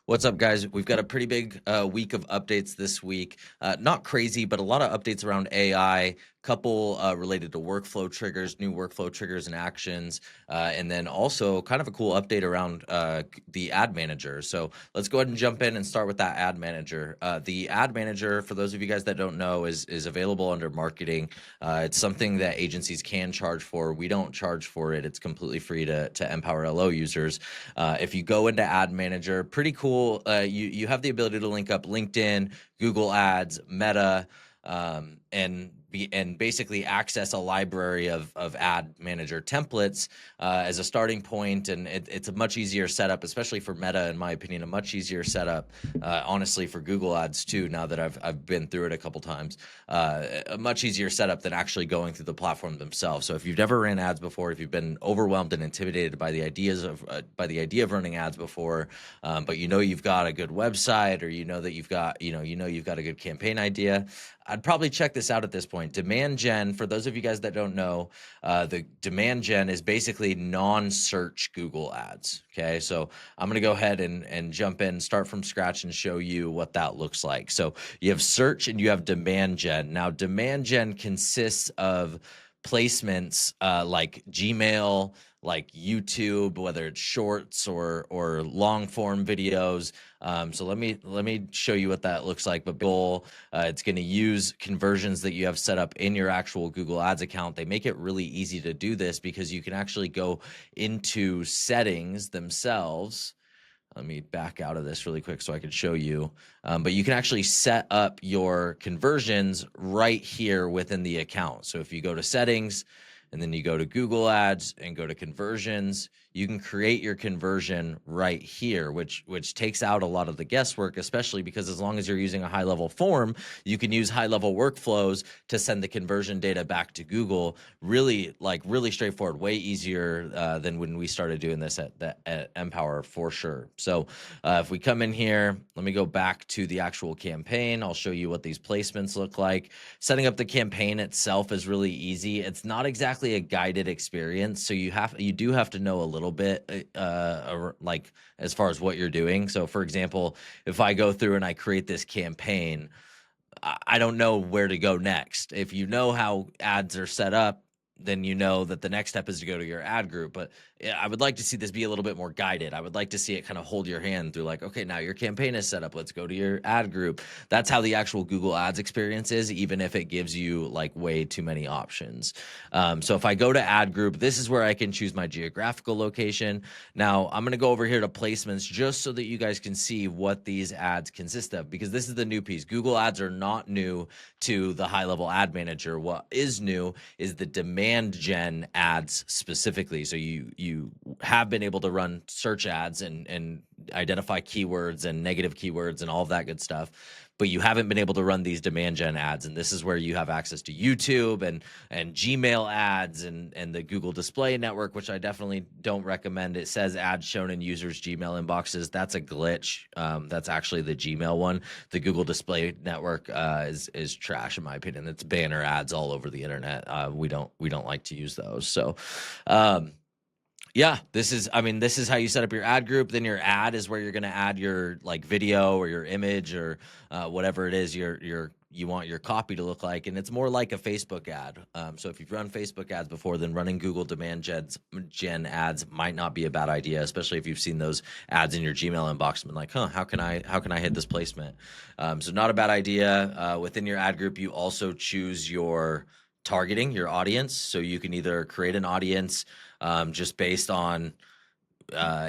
What's up, guys? We've got a pretty big week of updates this week. Not crazy, but a lot of updates around AI, couple related to workflow triggers, new workflow triggers and actions, and then also kind of a cool update around the ad manager. So let's go ahead and jump in and start with that ad manager. The ad manager, for those of you guys that don't know, is available under marketing. It's something that agencies can charge for. We don't charge for it. It's completely free to Empower LO users. If you go into ad manager, pretty cool. You have the ability to link up LinkedIn, Google Ads, Meta, and basically access a library of ad manager templates as a starting point. And it's a much easier setup, especially for Meta, in my opinion, a much easier setup, honestly, for Google Ads too, now that I've been through it a couple times. A much easier setup than actually going through the platform themselves. So if you've never ran ads before, if you've been overwhelmed and intimidated by the idea of running ads before, but you've got a good website, or that you've got you've got a good campaign idea, I'd probably check this out at this point. Demand gen, for those of you guys that don't know, the demand gen is basically non-search Google ads. Okay, so I'm going to go ahead and jump in, start from scratch, and show you what that looks like. So you have search and you have demand gen. Now, demand gen consists of placements like Gmail, like YouTube, whether it's shorts or long form videos. So let me show you what that looks like. But goal, it's going to use conversions that you have set up in your actual Google Ads account. They make it really easy to do this because you can actually go into settings themselves. Let me back out of this really quick so I can show you. But you can actually set up your conversions right here within the account. So if you go to settings and then you go to Google Ads and go to conversions, you can create your conversion right here, which takes out a lot of the guesswork, especially because as long as you're using a HighLevel form, you can use HighLevel workflows to send the conversion data back to Google. Really straightforward, way easier than when we started doing this at Empower, for sure. So if we come in here, let me go back to the actual campaign. I'll show you what these placements look like. Setting up the campaign itself is really easy. It's not exactly a guided experience, so you do have to know a little bit like as far as what you're doing. So for example, if I go through and I create this campaign, I don't know where to go next. If you know how ads are set up, then you know that the next step is to go to your ad group. But I would like to see this be a little bit more guided. I would like to see it kind of hold your hand through, like, okay, now your campaign is set up. Let's go to your ad group. That's how the actual Google Ads experience is, even if it gives you like way too many options. So if I go to ad group, this is where I can choose my geographical location. Now I'm going to go over here to placements just so that you guys can see what these ads consist of, because this is the new piece. Google Ads are not new to the HighLevel Ad Manager. What is new is the demand gen ads specifically. So you have been able to run search ads and identify keywords and negative keywords and all of that good stuff, but you haven't been able to run these demand gen ads. And this is where you have access to YouTube and Gmail ads and the Google Display Network, which I definitely don't recommend. It says ads shown in users' Gmail inboxes. That's a glitch. That's actually the Gmail one. The Google Display Network is trash, in my opinion. It's banner ads all over the internet. We don't like to use those. So yeah, this is how you set up your ad group. Then your ad is where you're going to add your like video or your image or whatever it is you want your copy to look like. And it's more like a Facebook ad. So if you've run Facebook ads before, then running Google demand gen ads might not be a bad idea, especially if you've seen those ads in your Gmail inbox and been like, how can I hit this placement? So not a bad idea. Within your ad group, you also choose your targeting, your audience. So you can either create an audience just based on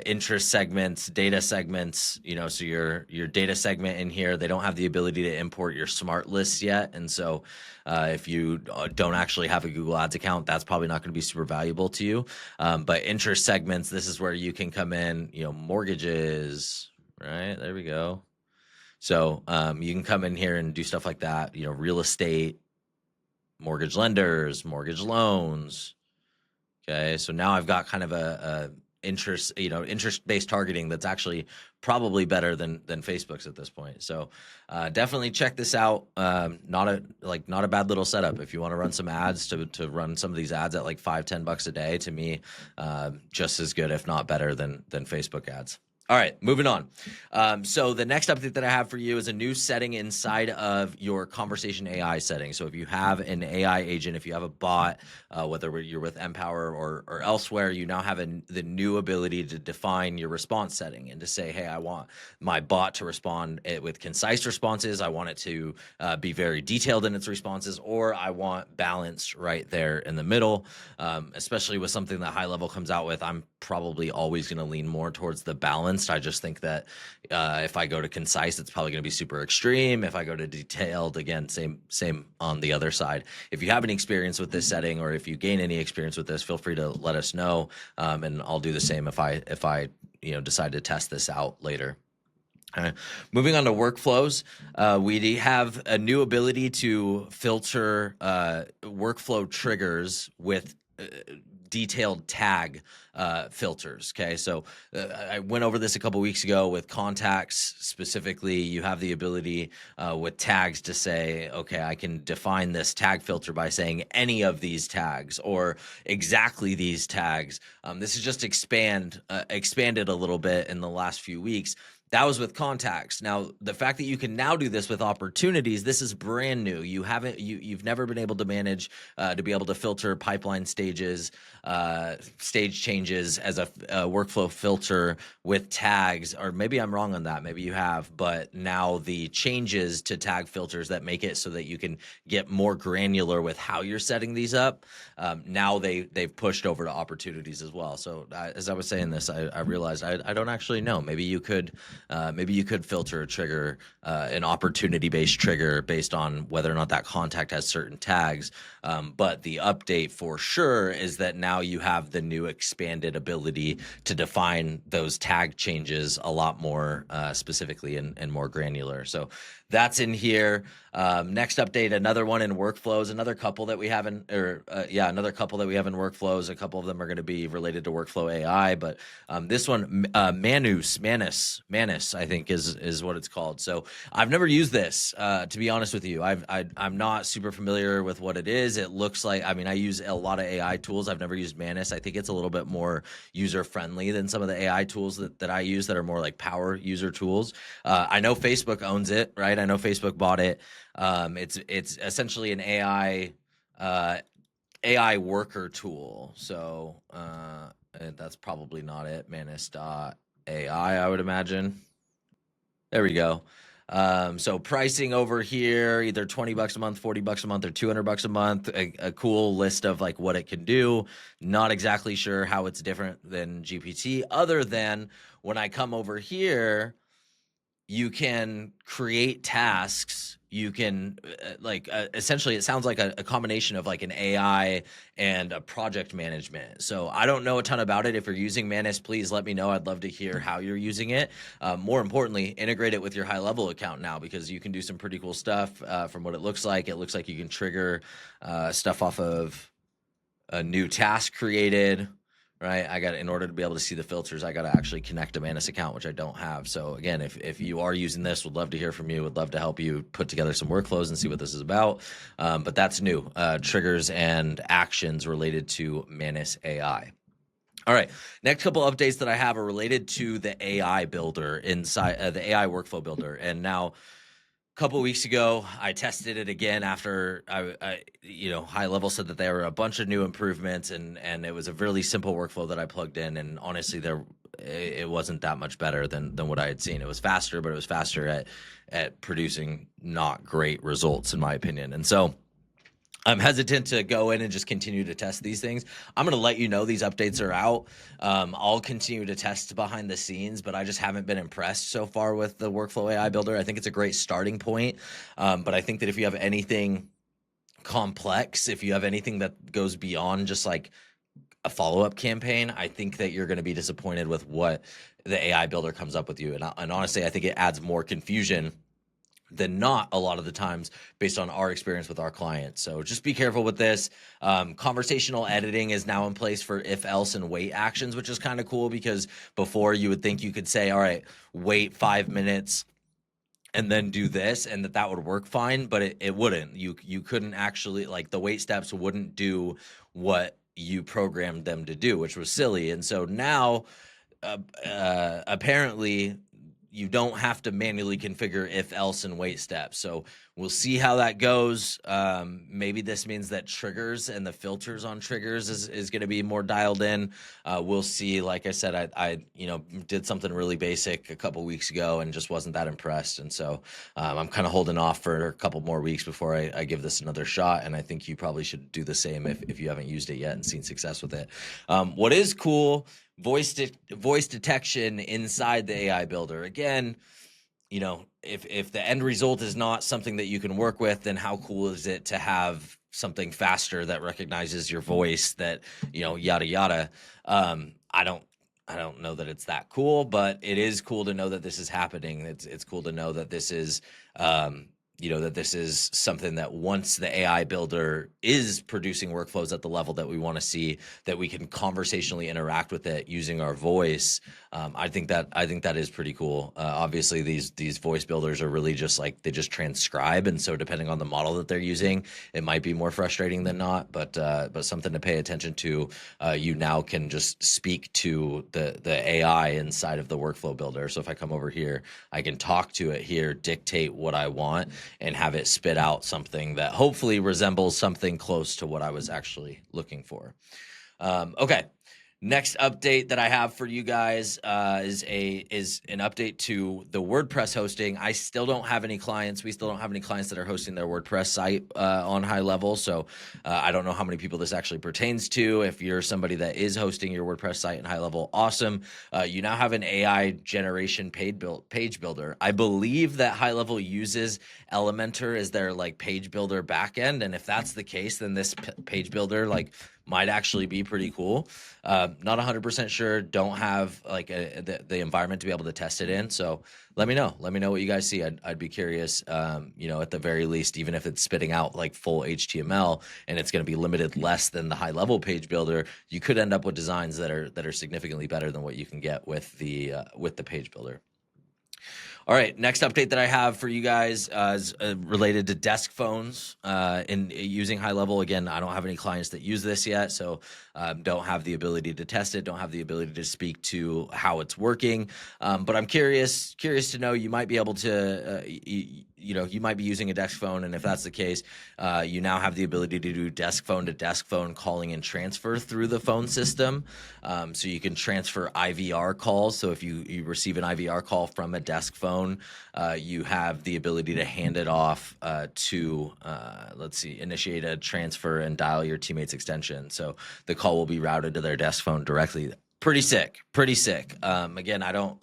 interest segments, data segments, so your data segment in here, they don't have the ability to import your smart lists yet. And so if you don't actually have a Google Ads account, that's probably not going to be super valuable to you. But interest segments, this is where you can come in, mortgages, right? There we go. So you can come in here and do stuff like that, real estate, mortgage lenders, mortgage loans. Okay, so now I've got kind of a interest-based targeting that's actually probably better than Facebook's at this point. So definitely check this out. Not a bad little setup if you want to run some ads to run some of these ads at like $5-10 a day. To me, just as good, if not better than Facebook ads. All right, moving on. So the next update that I have for you is a new setting inside of your conversation AI setting. So if you have an AI agent, if you have a bot, whether you're with Empower or elsewhere, you now have the new ability to define your response setting and to say, hey, I want my bot to respond with concise responses. I want it to be very detailed in its responses, or I want balance right there in the middle. Especially with something that HighLevel comes out with, I'm probably always going to lean more towards the balanced. I just think that if I go to concise, it's probably going to be super extreme. If I go to detailed, again, same on the other side. If you have any experience with this setting, or if you gain any experience with this, feel free to let us know, and I'll do the same if I decide to test this out later. Moving on to workflows, we have a new ability to filter workflow triggers with detailed tag filters. Okay, so I went over this a couple weeks ago with contacts specifically. You have the ability with tags to say, okay, I can define this tag filter by saying any of these tags or exactly these tags. This is just expanded a little bit in the last few weeks. That was with contacts. Now, the fact that you can now do this with opportunities, this is brand new. You've never been able to manage to be able to filter pipeline stages, stage changes as a workflow filter with tags, or maybe I'm wrong on that. Maybe you have, but now the changes to tag filters that make it so that you can get more granular with how you're setting these up. Now they've pushed over to opportunities as well. So as I was saying this, I realized I don't actually know. Maybe you could filter a trigger, an opportunity-based trigger based on whether or not that contact has certain tags. But the update for sure is that now you have the new expanded ability to define those tag changes a lot more specifically and more granular. So that's in here. Next update, another one in workflows, another couple that we have in workflows. A couple of them are going to be related to workflow AI, but this one, Manus, I think is what it's called. So I've never used this, to be honest with you. I'm not super familiar with what it is. It looks like, I mean, I use a lot of AI tools. I've never used Manus. I think it's a little bit more user friendly than some of the AI tools that I use that are more like power user tools. I know Facebook owns it, right? I know Facebook bought it. It's essentially an AI worker tool. So that's probably not it. Manus.ai, I would imagine. There we go. So pricing over here, either $20 a month, $40 a month, or $200 a month. A cool list of like what it can do. Not exactly sure how it's different than GPT, other than when I come over here, you can create tasks. You can essentially, it sounds like a combination of like an AI and a project management. So I don't know a ton about it. If you're using Manus, please let me know. I'd love to hear how you're using it. More importantly, integrate it with your HighLevel account now, because you can do some pretty cool stuff. From what it looks like you can trigger stuff off of a new task created. Right, in order to be able to see the filters, I got to actually connect a Manus account, which I don't have. So again, if you are using this, would love to hear from you. Would love to help you put together some workflows and see what this is about. But that's new, triggers and actions related to Manus AI. All right, next couple updates that I have are related to the AI builder inside the AI workflow builder. And now, couple weeks ago, I tested it again after HighLevel said that there were a bunch of new improvements, and it was a really simple workflow that I plugged in, and honestly, it wasn't that much better than what I had seen. It was faster, but it was faster at producing not great results, in my opinion. And so I'm hesitant to go in and just continue to test these things. I'm going to let you know these updates are out. I'll continue to test behind the scenes, but I just haven't been impressed so far with the Workflow AI Builder. I think it's a great starting point, but I think that if you have anything complex, if you have anything that goes beyond just like a follow-up campaign, I think that you're going to be disappointed with what the AI Builder comes up with you. And honestly, I think it adds more confusion than not a lot of the times based on our experience with our clients. So just be careful with this. Conversational editing is now in place for if, else, and wait actions, which is kind of cool, because before you would think you could say, all right, wait 5 minutes and then do this, and that would work fine, but it wouldn't. You couldn't actually, like, the wait steps wouldn't do what you programmed them to do, which was silly. And so now apparently you don't have to manually configure if else and wait steps. So we'll see how that goes. Maybe this means that triggers and the filters on triggers is going to be more dialed in. We'll see. Like I said, I did something really basic a couple weeks ago and just wasn't that impressed. And so I'm kind of holding off for a couple more weeks before I give this another shot. And I think you probably should do the same if you haven't used it yet and seen success with it. What is cool, voice detection inside the AI builder. Again, if the end result is not something that you can work with, then how cool is it to have something faster that recognizes your voice, that, yada yada. I don't know that it's that cool, but it is cool to know that this is happening. It's cool to know that this is that this is something that once the AI builder is producing workflows at the level that we want to see, that we can conversationally interact with it using our voice. I think that is pretty cool. Obviously, these voice builders are really just like, they just transcribe, and so depending on the model that they're using, it might be more frustrating than not. But something to pay attention to. You now can just speak to the AI inside of the workflow builder. So if I come over here, I can talk to it here, dictate what I want, and have it spit out something that hopefully resembles something close to what I was actually looking for. Okay. Next update that I have for you guys is an update to the WordPress hosting. I still don't have any clients. We still don't have any clients that are hosting their WordPress site on HighLevel. So I don't know how many people this actually pertains to. If you're somebody that is hosting your WordPress site in HighLevel, awesome. You now have an AI generation page builder. I believe that HighLevel uses Elementor as their page builder backend, and if that's the case, then this page builder might actually be pretty cool. Not 100% sure. Don't have the environment to be able to test it in. So let me know. Let me know what you guys see. I'd be curious. At the very least, even if it's spitting out full HTML and it's going to be limited less than the HighLevel page builder, you could end up with designs that are significantly better than what you can get with the page builder. All right, next update that I have for you guys is related to desk phones in using HighLevel. Again, I don't have any clients that use this yet, so don't have the ability to test it, don't have the ability to speak to how it's working. But I'm curious to know, you might be able to, you might be using a desk phone, and if that's the case, you now have the ability to do desk phone to desk phone calling and transfer through the phone system. So you can transfer IVR calls. So if you receive an IVR call from a desk phone, you have the ability to hand it off to, initiate a transfer and dial your teammate's extension. So the call will be routed to their desk phone directly. Pretty sick. Again, I don't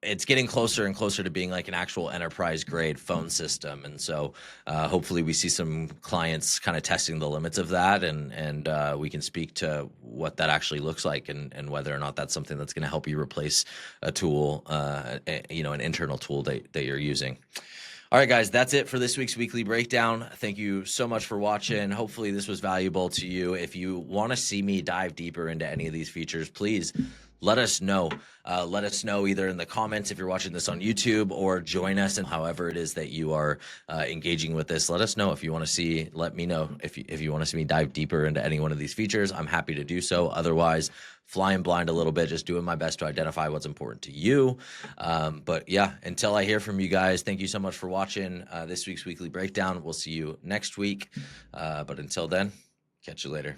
it's getting closer and closer to being an actual enterprise grade phone system. And so hopefully we see some clients kind of testing the limits of that, and we can speak to what that actually looks like, and whether or not that's something that's going to help you replace a tool, an internal tool that you're using. All right, guys, that's it for this week's weekly breakdown. Thank you so much for watching. Hopefully this was valuable to you. If you want to see me dive deeper into any of these features, please let us know. Let us know either in the comments if you're watching this on YouTube, or join us in however it is that you are engaging with this. Let us know if you want to see, let me know if you want to see me dive deeper into any one of these features. I'm happy to do so. Otherwise, flying blind a little bit, just doing my best to identify what's important to you. But yeah, until I hear from you guys, thank you so much for watching this week's weekly breakdown. We'll see you next week. But until then, catch you later.